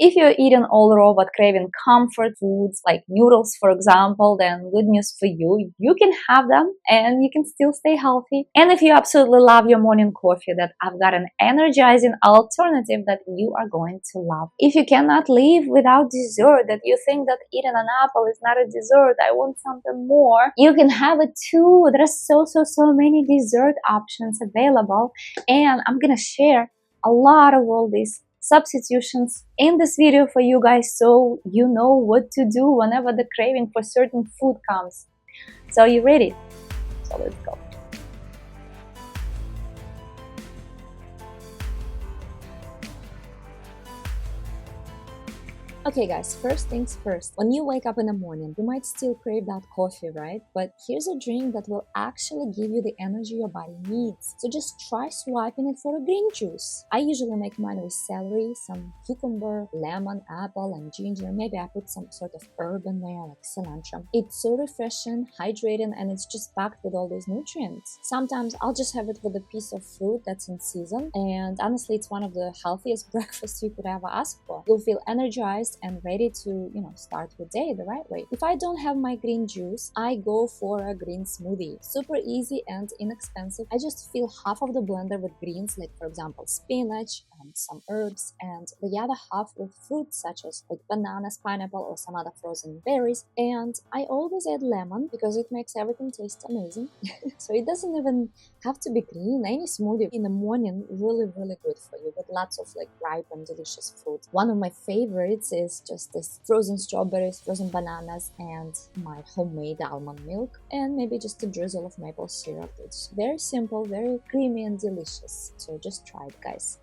If you're eating all raw but craving comfort foods like noodles, for example, then good news for you. You can have them and you can still stay healthy. And if you absolutely love your morning coffee, that I've got an energizing alternative that you are going to love. If you cannot live without dessert, that you think that eating an apple is not a dessert, I want something more, you can have it too. There are so many dessert options available, and I'm gonna share a lot of all these substitutions in this video for you guys, so you know what to do whenever the craving for certain food comes. So you ready? So let's go. Okay guys, first things first, when you wake up in the morning, you might still crave that coffee, right? But here's a drink that will actually give you the energy your body needs. So just try swapping it for a green juice. I usually make mine with celery, some cucumber, lemon, apple, and ginger. Maybe I put some sort of herb in there like cilantro. It's so refreshing, hydrating, and it's just packed with all those nutrients. Sometimes I'll just have it with a piece of fruit that's in season, and honestly it's one of the healthiest breakfasts you could ever ask for. You'll feel energized and ready to, start your day the right way. If I don't have my green juice, I go for a green smoothie. Super easy and inexpensive. I just fill half of the blender with greens, like for example spinach and some herbs, and the other half with fruits such as like bananas, pineapple, or some other frozen berries. And I always add lemon because it makes everything taste amazing. So it doesn't even have to be green. Any smoothie in the morning really good for you, with lots of like ripe and delicious fruit. One of my favorites is just this frozen strawberries, frozen bananas, and my homemade almond milk, and maybe just a drizzle of maple syrup. It's very simple, very creamy and delicious. So just try it, guys.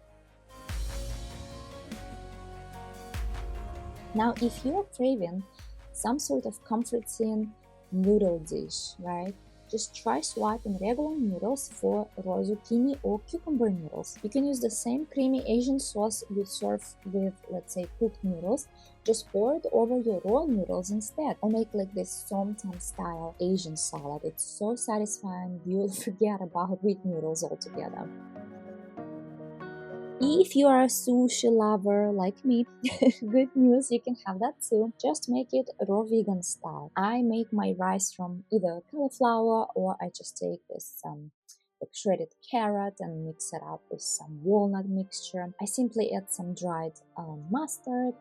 Now, if you're craving some sort of comforting noodle dish, right? Just try swapping regular noodles for raw zucchini or cucumber noodles. You can use the same creamy Asian sauce you serve with, let's say, cooked noodles. Just pour it over your raw noodles instead, or make like this somtam style Asian salad. It's so satisfying, you'll forget about wheat noodles altogether. If you are a sushi lover like me, good news, you can have that too. Just make it raw vegan style. I make my rice from either cauliflower, or I just take this like shredded carrot and mix it up with some walnut mixture. I simply add some dried mustard,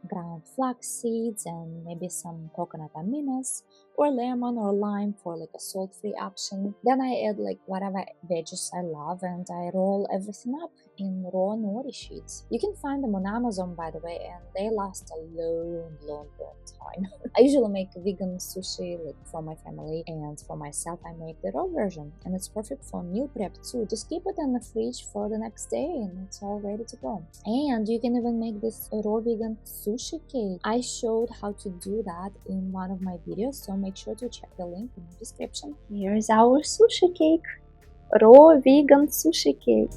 ground flax seeds, and maybe some coconut aminos, or lemon or lime for like a salt-free option. Then I add like whatever veggies I love, and I roll everything up in raw nori sheets. You can find them on Amazon, by the way, and they last a long time. I usually make vegan sushi like for my family, and for myself I make the raw version, and it's perfect for meal prep too. Just keep it in the fridge for the next day and it's all ready to go. And you can even make this raw vegan sushi cake. I showed how to do that in one of my videos, so make sure to check the link in the description. Here's our sushi cake. Raw vegan sushi cake.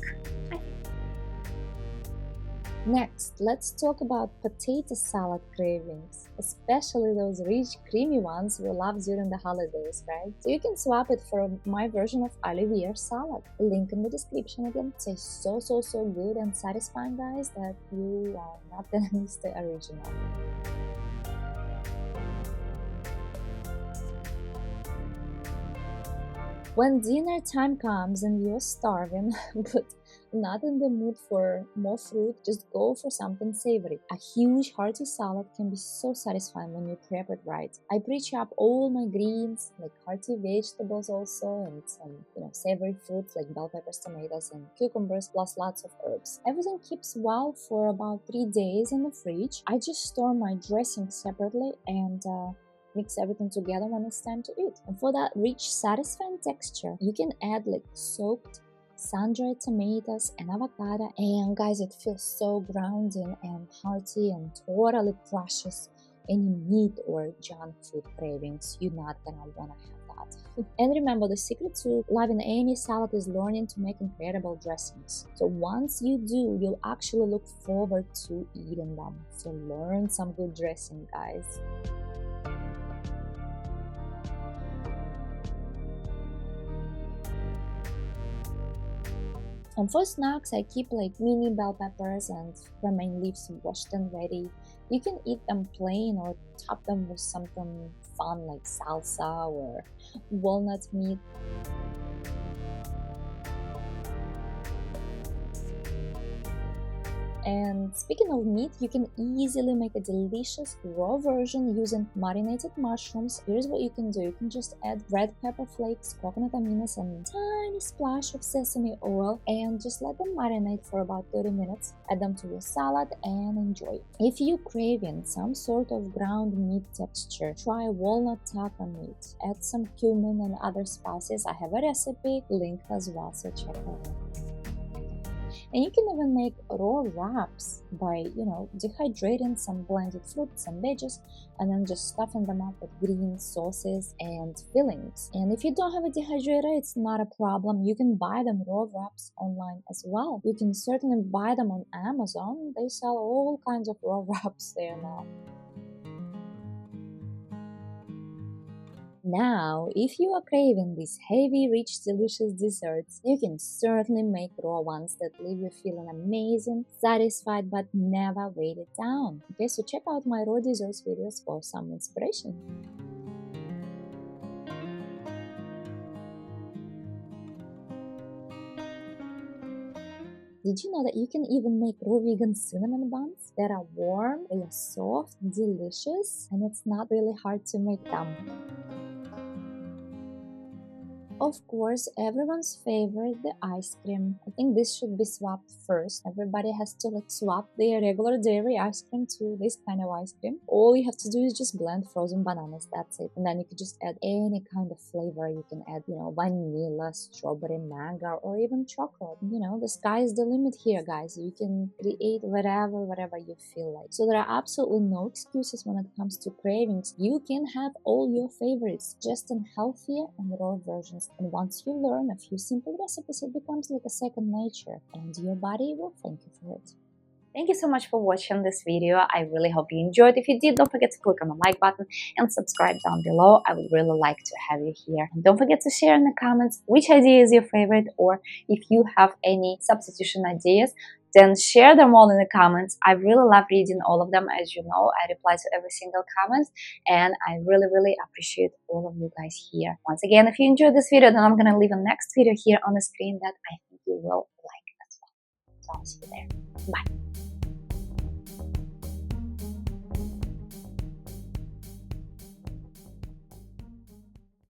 Next, let's talk about potato salad cravings, especially those rich, creamy ones we love during the holidays, right? So you can swap it for my version of Olivier salad. Link in the description again. It tastes so good and satisfying, guys, that you are not gonna miss the original. When dinner time comes and you're starving, but not in the mood for more fruit, just go for something savory. A huge hearty salad can be so satisfying when you prep it right. I pre-chop all my greens, like hearty vegetables also, and some savory fruits like bell peppers, tomatoes, and cucumbers, plus lots of herbs. Everything keeps well for about 3 days in the fridge. I just store my dressing separately and mix everything together when it's time to eat. And for that rich, satisfying texture, you can add like soaked sun-dried tomatoes and avocado, and guys, it feels so grounding and hearty and totally crushes any meat or junk food cravings. You're not gonna wanna have that. And remember, the secret to loving any salad is learning to make incredible dressings. So once you do, you'll actually look forward to eating them. So learn some good dressing, guys. And for snacks, I keep like mini bell peppers and romaine leaves washed and ready. You can eat them plain or top them with something fun like salsa or walnut meat. And speaking of meat, you can easily make a delicious raw version using marinated mushrooms. Here's what you can do. You can just add red pepper flakes, coconut aminos, and a tiny splash of sesame oil and just let them marinate for about 30 minutes. Add them to your salad and enjoy. If you're craving some sort of ground meat texture, try walnut taco meat. Add some cumin and other spices. I have a recipe linked as well, so check that out. And you can even make raw wraps by, dehydrating some blended fruits and veggies and then just stuffing them up with greens, sauces, and fillings. And if you don't have a dehydrator, it's not a problem. You can buy them raw wraps online as well. You can certainly buy them on Amazon. They sell all kinds of raw wraps there now. Now, if you are craving these heavy, rich, delicious desserts, you can certainly make raw ones that leave you feeling amazing, satisfied, but never weighted down. Okay, so check out my raw desserts videos for some inspiration. Did you know that you can even make raw vegan cinnamon buns that are warm, they are soft, delicious, and it's not really hard to make them? Of course, everyone's favorite, the ice cream. I think this should be swapped first. Everybody has to swap their regular dairy ice cream to this kind of ice cream. All you have to do is just blend frozen bananas, that's it. And then you can just add any kind of flavor. You can add, vanilla, strawberry, mango, or even chocolate. The sky is the limit here, guys. You can create whatever you feel like. So there are absolutely no excuses when it comes to cravings. You can have all your favorites, just in healthier and raw versions. And once you learn a few simple recipes, it becomes like a second nature, and your body will thank you for it. Thank you so much for watching this video. I really hope you enjoyed. If you did, don't forget to click on the like button and subscribe down below. I would really like to have you here. And don't forget to share in the comments which idea is your favorite, or if you have any substitution ideas, then share them all in the comments. I really love reading all of them. As you know, I reply to every single comment, and I really appreciate all of you guys here. Once again, if you enjoyed this video, then I'm going to leave a next video here on the screen that I think you will like as well. So I'll see you there. Bye.